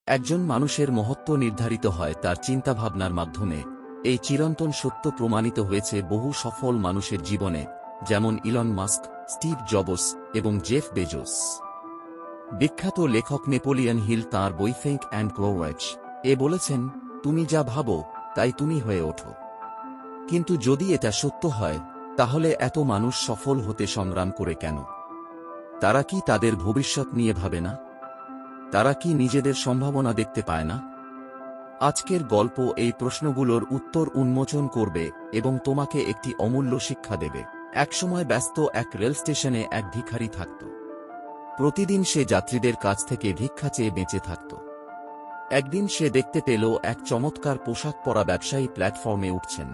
একজন মানুষের মহত্ব নির্ধারিত হয় তার চিন্তাভাবনার মাধ্যমে। এই চিরন্তন সত্য প্রমাণিত হয়েছে বহু সফল মানুষের জীবনে, যেমন ইলন মাস্ক, স্টিভ জবস এবং জেফ বেজোস। বিখ্যাত লেখক নেপোলিয়ন হিল তাঁর বই থিংক অ্যান্ড গ্রো রিচ এ বলেছেন, তুমি যা ভাবো তাই তুমি হয়ে ওঠো। কিন্তু যদি এটা সত্য হয়, তাহলে এত মানুষ সফল হতে সংগ্রাম করে কেন? তারা কি তাদের ভবিষ্যৎ নিয়ে ভাবে না? তারা কি নিজেদের সম্ভাবনা দেখতে পায় না? আজকের গল্প এই প্রশ্নগুলোর উত্তর উন্মোচন করবে এবং তোমাকে একটি অমূল্য শিক্ষা দেবে। একসময় ব্যস্ত এক রেল স্টেশনে এক ভিখারি থাকত। প্রতিদিন সে যাত্রীদের কাছ থেকে ভিক্ষা চেয়ে বেঁচে থাকত। একদিন সে দেখতে পেল এক চমৎকার পোশাক পরা ব্যবসায়ী প্ল্যাটফর্মে উঠছেন।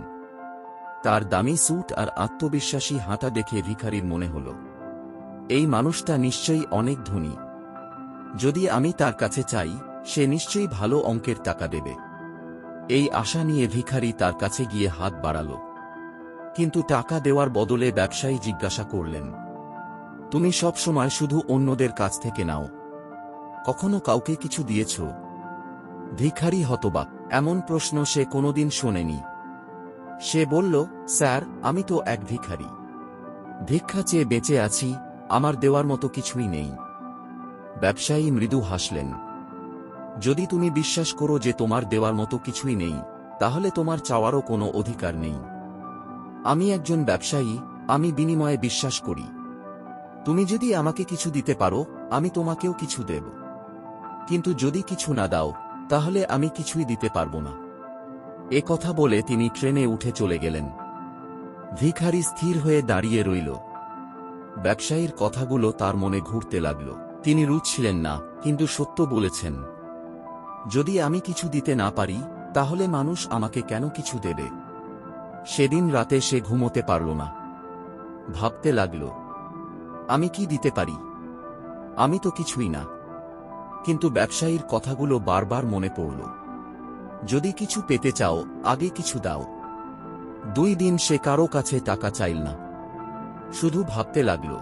তার দামি স্যুট আর আত্মবিশ্বাসী হাঁটা দেখে ভিখারির মনে হল, এই মানুষটা নিশ্চয়ই অনেক ধনী। যদি আমি তার কাছে চাই, সে নিশ্চয়ই ভালো অঙ্কের টাকা দেবে। এই আশা নিয়ে ভিখারি তার কাছে গিয়ে হাত বাড়াল। কিন্তু টাকা দেওয়ার বদলে ব্যবসায়ী জিজ্ঞাসা করলেন, তুমি সব সময় শুধু অন্যদের কাছ থেকে নাও, কখনো কাউকে কিছু দিয়েছ? ভিখারি হতবাক, এমন প্রশ্ন সে কোনোদিন শোনেনি। সে বলল, স্যার, আমি তো এক ভিখারি। ভিক্ষা চেয়ে বেঁচে আছি, আমার দেওয়ার মতো কিছুই নেই। ব্যবসায়ী মৃদু হাসলেন, যদি তুমি বিশ্বাস করো যে তোমার দেওয়ার মতো কিছুই নেই, তাহলে তোমার চাওয়ারও কোনো অধিকার নেই। আমি একজন ব্যবসায়ী, আমি বিনিময়ে বিশ্বাস করি। তুমি যদি আমাকে কিছু দিতে পারো, আমি তোমাকেও কিছু দেব। কিন্তু যদি কিছু না দাও, তাহলে আমি কিছুই দিতে পারবো না। এ কথা বলে তিনি ট্রেনে উঠে চলে গেলেন। ভিখারি স্থির হয়ে দাঁড়িয়ে রইল। ব্যবসায়ীর কথাগুলো তার মনে ঘুরতে লাগল। তিনি রুচ্ছিলেন না, কিন্তু সত্য বলেছেন। যদি আমি কিছু দিতে না পারি, তাহলে মানুষ আমাকে কেন কিছু দেবে? সেদিন রাতে সে ঘুমোতে পারল না। ভাবতে লাগল, আমি কি দিতে পারি? আমি তো কিছুই না। কিন্তু ব্যবসায়ীর কথাগুলো বারবার মনে পড়ল, যদি কিছু পেতে চাও, আগে কিছু দাও। 2 দিন সে কারো কাছে টাকা চাইল না, শুধু ভাবতে লাগল।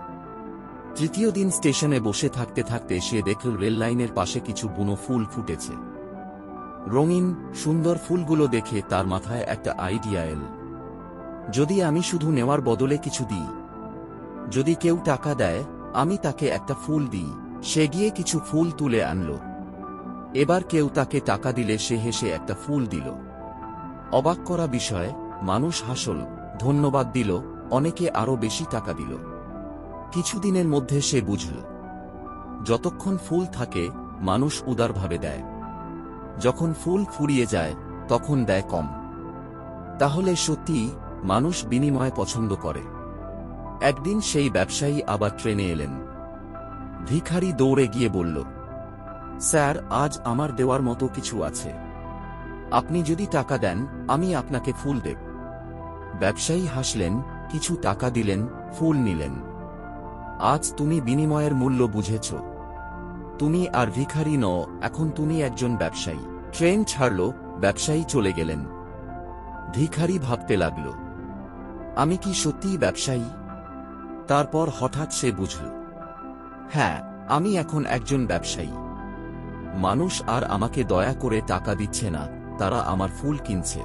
তৃতীয় দিন স্টেশনে বসে থাকতে থাকতে সে দেখল রেল লাইনের পাশে কিছু বুনো ফুল ফুটেছে। রঙিন সুন্দর ফুলগুলো দেখে তার মাথায় একটা আইডিয়া এল, যদি আমি শুধু নেওয়ার বদলে কিছু দিই। যদি কেউ টাকা দেয়, আমি তাকে একটা ফুল দিই। সে গিয়ে কিছু ফুল তুলে আনল। এবার কেউ তাকে টাকা দিলে সে হেসে একটা ফুল দিল। অবাক করা বিষয়, মানুষ হাসল, ধন্যবাদ দিল, অনেকে আরো বেশি টাকা দিল। কিছুদিনের মধ্যে সে বুঝল, যতক্ষণ ফুল থাকে, মানুষ উদারভাবে দেয়। যখন ফুল ফুরিয়ে যায়, তখন দেয় কম। তাহলে সত্যিই মানুষ বিনিময় পছন্দ করে। একদিন সেই ব্যবসায়ী আবার ট্রেনে এলেন। ভিখারি দৌড়ে গিয়ে বলল, স্যার, আজ আমার দেওয়ার মতো কিছু আছে। আপনি যদি টাকা দেন, আমি আপনাকে ফুল দেব। ব্যবসায়ী হাসলেন, কিছু টাকা দিলেন, ফুল নিলেন। আজ তুমি বিনিময়ের মূল্য বুঝেছ। তুমি আর ভিখারি নও, এখন তুমি একজন ব্যবসায়ী। ট্রেন ছাড়ল, ব্যবসায়ী চলে গেলেন। ভিখারি ভাবতে লাগল, আমি কি সত্যিই ব্যবসায়ী? তারপর হঠাৎ সে বুঝল, হ্যাঁ, আমি এখন একজন ব্যবসায়ী। মানুষ আর আমাকে দয়া করে টাকা দিচ্ছে না, তারা আমার ফুল কিনছে।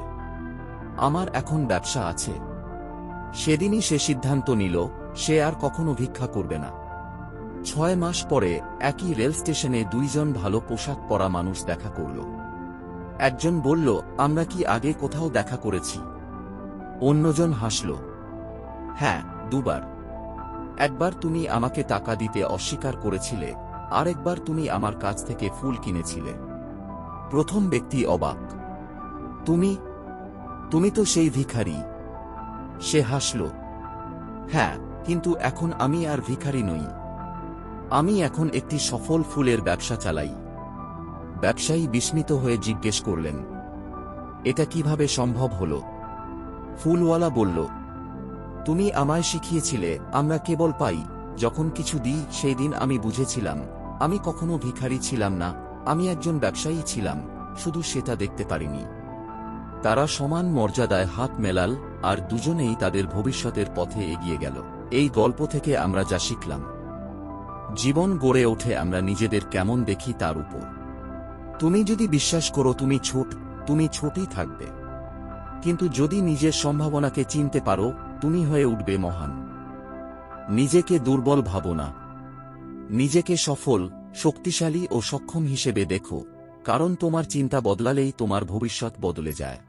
আমার এখন ব্যবসা আছে। সেদিনই সে সিদ্ধান্ত নিল, সে আর কখনো ভিক্ষা করবে না। 6 মাস পরে একই রেল স্টেশনে 2 জন ভালো পোশাক পরা মানুষ দেখা করল। একজন বলল, আমরা কি আগে কোথাও দেখা করেছি? অন্যজন হাসল, হ্যাঁ, 2 বার। একবার তুমি আমাকে টাকা দিতে অস্বীকার করেছিলে, আর একবার তুমি আমার কাছ থেকে ফুল কিনেছিলে। প্রথম ব্যক্তি অবাক, তুমি তুমি তো সেই ভিখারি। সে হাসল, হ্যাঁ, কিন্তু এখন আমি আর ভিখারি নই। আমি এখন একটি সফল ফুলের ব্যবসা চালাই। ব্যবসায়ী বিস্মিত হয়ে জিজ্ঞেস করলেন, এটা কিভাবে সম্ভব হলো? ফুলওয়ালা বলল, তুমি আমায় শিখিয়েছিলে, আমরা কেবল পাই যখন কিছু দিই। সেই দিন আমি বুঝেছিলাম, আমি কখনো ভিখারি ছিলাম না, আমি একজন ব্যবসায়ী ছিলাম, শুধু সেটা দেখতে পারিনি। তারা সমান মর্যাদায় হাত মেলাল, আর দুজনেই তাদের ভবিষ্যতের পথে এগিয়ে গেল। এই গল্প থেকে আমরা যা শিখলাম, জীবন গড়ে ওঠে আমরা নিজেদের কেমন দেখি তার উপর। তুমি যদি বিশ্বাস করো তুমি ছোটই থাকবে। কিন্তু যদি নিজের সম্ভাবনাকে চিনতে পারো, তুমি হয়ে উঠবে মহান। নিজেকে দুর্বল ভাবো না। নিজেকে সফল, শক্তিশালী ও সক্ষম হিসেবে দেখো, কারণ তোমার চিন্তা বদলালেই তোমার ভবিষ্যৎ বদলে যায়।